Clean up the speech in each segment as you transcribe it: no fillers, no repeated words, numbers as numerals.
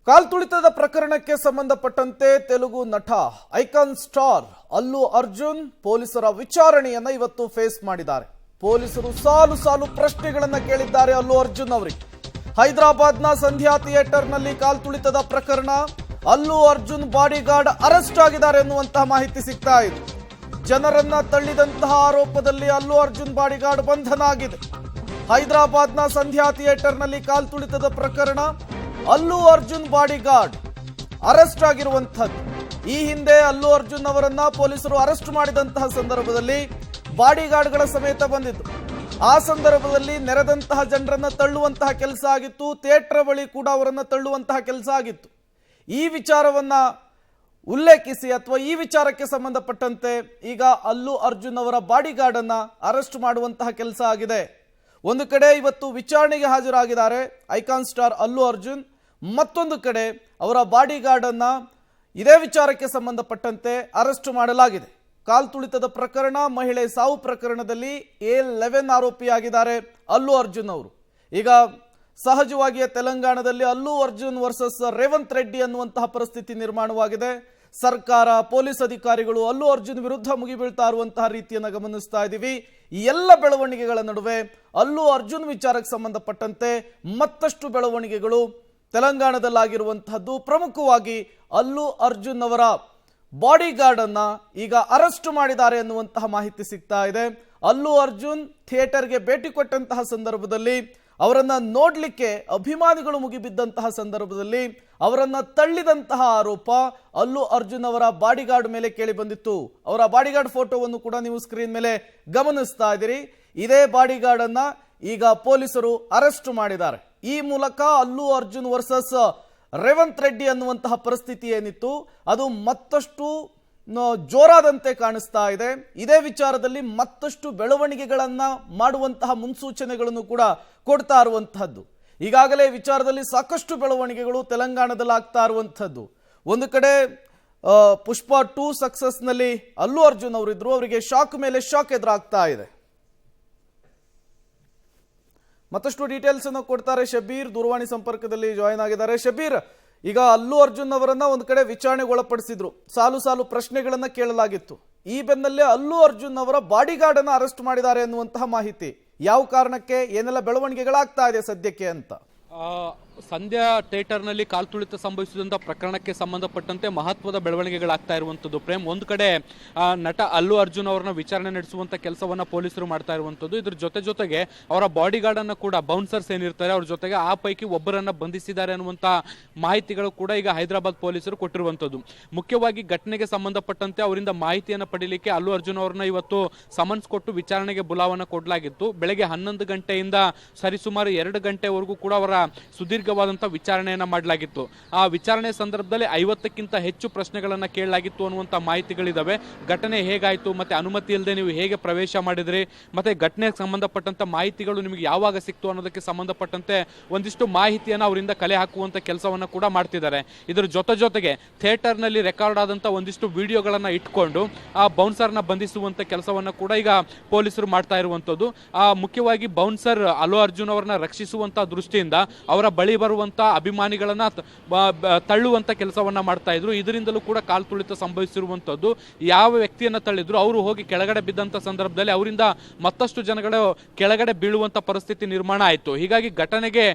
ಕಾಲ್ತುಳಿತದ ಪ್ರಕರಣಕ್ಕೆ ಸಂಬಂಧಪಟ್ಟಂತೆ ತೆಲುಗು ನಟ ಐಕಾನ್ ಸ್ಟಾರ್ ಅಲ್ಲು ಅರ್ಜುನ್ ಪೊಲೀಸರ ವಿಚಾರಣೆಯನ್ನ ಇವತ್ತು ಫೇಸ್ ಮಾಡಿದ್ದಾರೆ. ಪೊಲೀಸರು ಸಾಲು ಸಾಲು ಪ್ರಶ್ನೆಗಳನ್ನ ಕೇಳಿದ್ದಾರೆ ಅಲ್ಲು ಅರ್ಜುನ್ ಅವರಿಗೆ. ಹೈದರಾಬಾದ್ನ ಸಂಧ್ಯಾ ಥಿಯೇಟರ್ನಲ್ಲಿ ಕಾಲ್ತುಳಿತದ ಪ್ರಕರಣ, ಅಲ್ಲು ಅರ್ಜುನ್ ಬಾಡಿಗಾರ್ಡ್ ಅರೆಸ್ಟ್ ಆಗಿದ್ದಾರೆ ಎನ್ನುವಂತಹ ಮಾಹಿತಿ ಸಿಗ್ತಾ ಇದೆ. ಜನರನ್ನ ತಳ್ಳಿದಂತಹ ಆರೋಪದಲ್ಲಿ ಅಲ್ಲು ಅರ್ಜುನ್ ಬಾಡಿಗಾರ್ಡ್ ಬಂಧನ ಆಗಿದೆ. ಹೈದರಾಬಾದ್ನ ಸಂಧ್ಯಾ ಥಿಯೇಟರ್ನಲ್ಲಿ ಕಾಲ್ತುಳಿತದ ಪ್ರಕರಣ, ಅಲ್ಲು ಅರ್ಜುನ್ ಬಾಡಿಗಾರ್ಡ್ ಅರೆಸ್ಟ್ ಆಗಿರುವಂತದ್ದು. ಈ ಹಿಂದೆ ಅಲ್ಲು ಅರ್ಜುನ್ ಅವರನ್ನ ಪೊಲೀಸರು ಅರೆಸ್ಟ್ ಮಾಡಿದಂತಹ ಸಂದರ್ಭದಲ್ಲಿ ಬಾಡಿಗಾರ್ಡ್ಗಳ ಸಮೇತ ಬಂದಿತ್ತು. ಆ ಸಂದರ್ಭದಲ್ಲಿ ನೆರೆದಂತಹ ಜನರನ್ನ ತಳ್ಳುವಂತಹ ಕೆಲಸ ಆಗಿತ್ತು. ಥಿಯೇಟರ್ ಬಳಿ ಕೂಡ ಅವರನ್ನ ತಳ್ಳುವಂತಹ ಕೆಲಸ ಆಗಿತ್ತು. ಈ ವಿಚಾರವನ್ನ ಉಲ್ಲೇಖಿಸಿ ಅಥವಾ ಈ ವಿಚಾರಕ್ಕೆ ಸಂಬಂಧಪಟ್ಟಂತೆ ಈಗ ಅಲ್ಲು ಅರ್ಜುನ್ ಅವರ ಬಾಡಿಗಾರ್ಡ್ ಅನ್ನ ಅರೆಸ್ಟ್ ಮಾಡುವಂತಹ ಕೆಲಸ ಆಗಿದೆ. ಒಂದು ಕಡೆ ಇವತ್ತು ವಿಚಾರಣೆಗೆ ಹಾಜರಾಗಿದ್ದಾರೆ ಐಕಾನ್ ಸ್ಟಾರ್ ಅಲ್ಲು ಅರ್ಜುನ್, ಮತ್ತೊಂದು ಕಡೆ ಅವರ ಬಾಡಿಗಾರ್ಡ್ ಅನ್ನ ಇದೇ ವಿಚಾರಕ್ಕೆ ಸಂಬಂಧಪಟ್ಟಂತೆ ಅರೆಸ್ಟ್ ಮಾಡಲಾಗಿದೆ. ಕಾಲ್ತುಳಿತದ ಪ್ರಕರಣ, ಮಹಿಳೆ ಸಾವು ಪ್ರಕರಣದಲ್ಲಿ A11 ಆರೋಪಿಯಾಗಿದ್ದಾರೆ ಅಲ್ಲು ಅರ್ಜುನ್ ಅವರು. ಈಗ ಸಹಜವಾಗಿಯೇ ತೆಲಂಗಾಣದಲ್ಲಿ ಅಲ್ಲು ಅರ್ಜುನ್ ವರ್ಸಸ್ ರೇವಂತ್ ರೆಡ್ಡಿ ಅನ್ನುವಂತಹ ಪರಿಸ್ಥಿತಿ ನಿರ್ಮಾಣವಾಗಿದೆ. ಸರ್ಕಾರ, ಪೊಲೀಸ್ ಅಧಿಕಾರಿಗಳು ಅಲ್ಲು ಅರ್ಜುನ್ ವಿರುದ್ಧ ಮುಗಿಬೀಳ್ತಾ ಇರುವಂತಹ ರೀತಿಯನ್ನು ಗಮನಿಸ್ತಾ ಇದ್ದೀವಿ. ಈ ಎಲ್ಲ ಬೆಳವಣಿಗೆಗಳ ನಡುವೆ ಅಲ್ಲು ಅರ್ಜುನ್ ವಿಚಾರಕ್ಕೆ ಸಂಬಂಧಪಟ್ಟಂತೆ ಮತ್ತಷ್ಟು ಬೆಳವಣಿಗೆಗಳು ತೆಲಂಗಾಣದಲ್ಲಾಗಿರುವಂತಹದ್ದು. ಪ್ರಮುಖವಾಗಿ ಅಲ್ಲು ಅರ್ಜುನ್ ಅವರ ಬಾಡಿಗಾರ್ಡ್ ಅನ್ನ ಈಗ ಅರೆಸ್ಟ್ ಮಾಡಿದ್ದಾರೆ ಎನ್ನುವಂತಹ ಮಾಹಿತಿ ಸಿಗ್ತಾ ಇದೆ. ಅಲ್ಲು ಅರ್ಜುನ್ ಥಿಯೇಟರ್ಗೆ ಭೇಟಿ ಕೊಟ್ಟಂತಹ ಸಂದರ್ಭದಲ್ಲಿ, ಅವರನ್ನ ನೋಡ್ಲಿಕ್ಕೆ ಅಭಿಮಾನಿಗಳು ಮುಗಿಬಿದ್ದಂತಹ ಸಂದರ್ಭದಲ್ಲಿ ಅವರನ್ನ ತಳ್ಳಿದಂತಹ ಆರೋಪ ಅಲ್ಲು ಅರ್ಜುನ್ ಅವರ ಬಾಡಿಗಾರ್ಡ್ ಮೇಲೆ ಕೇಳಿ ಬಂದಿತ್ತು. ಅವರ ಬಾಡಿಗಾರ್ಡ್ ಫೋಟೋವನ್ನು ಕೂಡ ನೀವು ಸ್ಕ್ರೀನ್ ಮೇಲೆ ಗಮನಿಸ್ತಾ ಇದ್ದೀರಿ. ಇದೇ ಬಾಡಿಗಾರ್ಡ್ ಅನ್ನ ಈಗ ಪೊಲೀಸರು ಅರೆಸ್ಟ್ ಮಾಡಿದ್ದಾರೆ. ಈ ಮೂಲಕ ಅಲ್ಲು ಅರ್ಜುನ್ ವರ್ಸಸ್ ರೇವಂತ್ ರೆಡ್ಡಿ ಅನ್ನುವಂತಹ ಪರಿಸ್ಥಿತಿ ಏನಿತ್ತು ಅದು ಮತ್ತಷ್ಟು ಜೋರಾದಂತೆ ಕಾಣಿಸ್ತಾ ಇದೆ. ಇದೇ ವಿಚಾರದಲ್ಲಿ ಮತ್ತಷ್ಟು ಬೆಳವಣಿಗೆಗಳನ್ನ ಮಾಡುವಂತಹ ಮುನ್ಸೂಚನೆಗಳನ್ನು ಕೂಡ ಕೊಡ್ತಾ ಇರುವಂತಹದ್ದು. ಈಗಾಗಲೇ ವಿಚಾರದಲ್ಲಿ ಸಾಕಷ್ಟು ಬೆಳವಣಿಗೆಗಳು ತೆಲಂಗಾಣದಲ್ಲಿ ಆಗ್ತಾ ಇರುವಂತಹದ್ದು. ಒಂದು ಕಡೆ ಪುಷ್ಪ 2 ಸಕ್ಸಸ್ನಲ್ಲಿ ಅಲ್ಲು ಅರ್ಜುನ್ ಅವರಿದ್ರು, ಅವರಿಗೆ ಶಾಕ್ ಮೇಲೆ ಶಾಕ್ ಎದುರಾಗ್ತಾ ಇದೆ. ಮತ್ತಷ್ಟು ಡೀಟೇಲ್ಸ್ ಅನ್ನು ಕೊಡ್ತಾರೆ ಶಬೀರ್, ದೂರವಾಣಿ ಸಂಪರ್ಕದಲ್ಲಿ ಜಾಯಿನ್ ಆಗಿದ್ದಾರೆ. ಶಬೀರ್, ಈಗ ಅಲ್ಲು ಅರ್ಜುನ್ ಅವರನ್ನ ಒಂದು ಕಡೆ ವಿಚಾರಣೆಗೆ ಒಳಪಡಿಸಿದ್ರು, ಸಾಲು ಸಾಲು ಪ್ರಶ್ನೆಗಳನ್ನ ಕೇಳಲಾಗಿತ್ತು. ಈ ಬೆನ್ನಲ್ಲೇ ಅಲ್ಲು ಅರ್ಜುನ್ ಅವರ ಬಾಡಿಗಾರ್ಡ್ ಅನ್ನ ಅರೆಸ್ಟ್ ಮಾಡಿದ್ದಾರೆ ಅನ್ನುವಂತಹ ಮಾಹಿತಿ, ಯಾವ ಕಾರಣಕ್ಕೆ, ಏನೆಲ್ಲ ಬೆಳವಣಿಗೆಗಳಾಗ್ತಾ ಇದೆ ಸದ್ಯಕ್ಕೆ ಅಂತ? ಸಂಧ್ಯಾ ಥಿಯೇಟರ್ನಲ್ಲಿ ಕಾಲ್ತುಳಿತ ಸಂಭವಿಸಿದಂಥ ಪ್ರಕರಣಕ್ಕೆ ಸಂಬಂಧಪಟ್ಟಂತೆ ಮಹತ್ವದ ಬೆಳವಣಿಗೆಗಳಾಗ್ತಾ ಇರುವಂಥದ್ದು. ಪ್ರೇಮ್, ಒಂದು ಕಡೆ ನಟ ಅಲ್ಲು ಅರ್ಜುನ್ ಅವರನ್ನ ವಿಚಾರಣೆ ನಡೆಸುವಂಥ ಕೆಲಸವನ್ನ ಪೊಲೀಸರು ಮಾಡ್ತಾ ಇರುವಂಥದ್ದು. ಇದ್ರ ಜೊತೆಗೆ ಅವರ ಬಾಡಿಗಾರ್ಡ್ ಅನ್ನು ಕೂಡ, ಬೌನ್ಸರ್ಸ್ ಏನಿರ್ತಾರೆ ಅವ್ರ ಜೊತೆಗೆ ಆ ಪೈಕಿ ಒಬ್ಬರನ್ನ ಬಂಧಿಸಿದ್ದಾರೆ ಅನ್ನುವಂಥ ಮಾಹಿತಿಗಳು ಕೂಡ ಈಗ ಹೈದರಾಬಾದ್ ಪೊಲೀಸರು ಕೊಟ್ಟಿರುವಂಥದ್ದು. ಮುಖ್ಯವಾಗಿ ಘಟನೆಗೆ ಸಂಬಂಧಪಟ್ಟಂತೆ ಅವರಿಂದ ಮಾಹಿತಿಯನ್ನು ಪಡೀಲಿಕ್ಕೆ ಅಲ್ಲು ಅರ್ಜುನ್ ಅವರನ್ನ ಇವತ್ತು ಸಮನ್ಸ್ ಕೊಟ್ಟು ವಿಚಾರಣೆಗೆ ಬುಲಾವನ್ನ ಕೊಡಲಾಗಿತ್ತು. ಬೆಳಗ್ಗೆ 11 ಗಂಟೆಯಿಂದ ಸರಿಸುಮಾರು 2 ಗಂಟೆವರೆಗೂ ಕೂಡ ಅವರ ಸುದೀರ್ಘವಾದಂತಹ ವಿಚಾರಣೆಯನ್ನ ಮಾಡಲಾಗಿತ್ತು. ಆ ವಿಚಾರಣೆ ಸಂದರ್ಭದಲ್ಲಿ 50ಕ್ಕಿಂತ ಹೆಚ್ಚು ಪ್ರಶ್ನೆಗಳನ್ನ ಕೇಳಲಾಗಿತ್ತು ಅನ್ನುವಂಥ ಮಾಹಿತಿಗಳಿದಾವೆ. ಘಟನೆ ಹೇಗಾಯ್ತು, ಮತ್ತೆ ಅನುಮತಿ ಇಲ್ಲದೆ ನೀವು ಹೇಗೆ ಪ್ರವೇಶ ಮಾಡಿದ್ರಿ, ಮತ್ತೆ ಘಟನೆಗೆ ಸಂಬಂಧಪಟ್ಟಂತ ಮಾಹಿತಿಗಳು ನಿಮಗೆ ಯಾವಾಗ ಸಿಕ್ತು ಅನ್ನೋದಕ್ಕೆ ಸಂಬಂಧಪಟ್ಟಂತೆ ಒಂದಿಷ್ಟು ಮಾಹಿತಿಯನ್ನು ಅವರಿಂದ ಕಲೆ ಹಾಕುವಂತ ಕೆಲಸವನ್ನ ಕೂಡ ಮಾಡ್ತಿದ್ದಾರೆ. ಇದರ ಜೊತೆಗೆ ಥಿಯೇಟರ್ನಲ್ಲಿ ರೆಕಾರ್ಡ್ ಆದಂತ ಒಂದಿಷ್ಟು ವಿಡಿಯೋಗಳನ್ನ ಇಟ್ಕೊಂಡು ಆ ಬೌನ್ಸರ್ನ ಬಂಧಿಸುವಂತ ಕೆಲಸವನ್ನ ಕೂಡ ಈಗ ಪೊಲೀಸರು ಮಾಡ್ತಾ ಇರುವಂತದ್ದು. ಮುಖ್ಯವಾಗಿ ಬೌನ್ಸರ್ ಅಲ್ಲು ಅರ್ಜುನ್ ಅವರನ್ನ ರಕ್ಷಿಸುವಂತ ದೃಷ್ಟಿಯಿಂದ ಅವರ ಬಳಿ ಬರುವಂತ ಅಭಿಮಾನಿಗಳನ್ನ ತಳ್ಳುವಂತ ಕೆಲಸವನ್ನ ಮಾಡ್ತಾ ಇದ್ರು. ಇದರಿಂದಲೂ ಕೂಡ ಕಾಲ್ತುಳಿತ ಸಂಭವಿಸಿರುವಂತದ್ದು. ಯಾವ ವ್ಯಕ್ತಿಯನ್ನ ತಳ್ಳಿದ್ರು ಅವರು ಹೋಗಿ ಕೆಳಗಡೆ ಬಿದ್ದಂತ ಸಂದರ್ಭದಲ್ಲಿ ಅವರಿಂದ ಮತ್ತಷ್ಟು ಜನಗಳು ಕೆಳಗಡೆ ಬೀಳುವಂತ ಪರಿಸ್ಥಿತಿ ನಿರ್ಮಾಣ ಆಯಿತು. ಹೀಗಾಗಿ ಘಟನೆಗೆ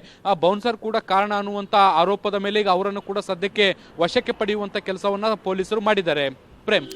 ಬೌನ್ಸರ್ ಕೂಡ ಕಾರಣ ಅನ್ನುವಂತ ಆರೋಪದ ಮೇಲೆ ಈಗ ಅವರನ್ನು ಕೂಡ ಸದ್ಯಕ್ಕೆ ವಶಕ್ಕೆ ಪಡೆಯುವಂತ ಕೆಲಸವನ್ನ ಪೊಲೀಸರು ಮಾಡಿದ್ದಾರೆ. ಪ್ರೇಮ್.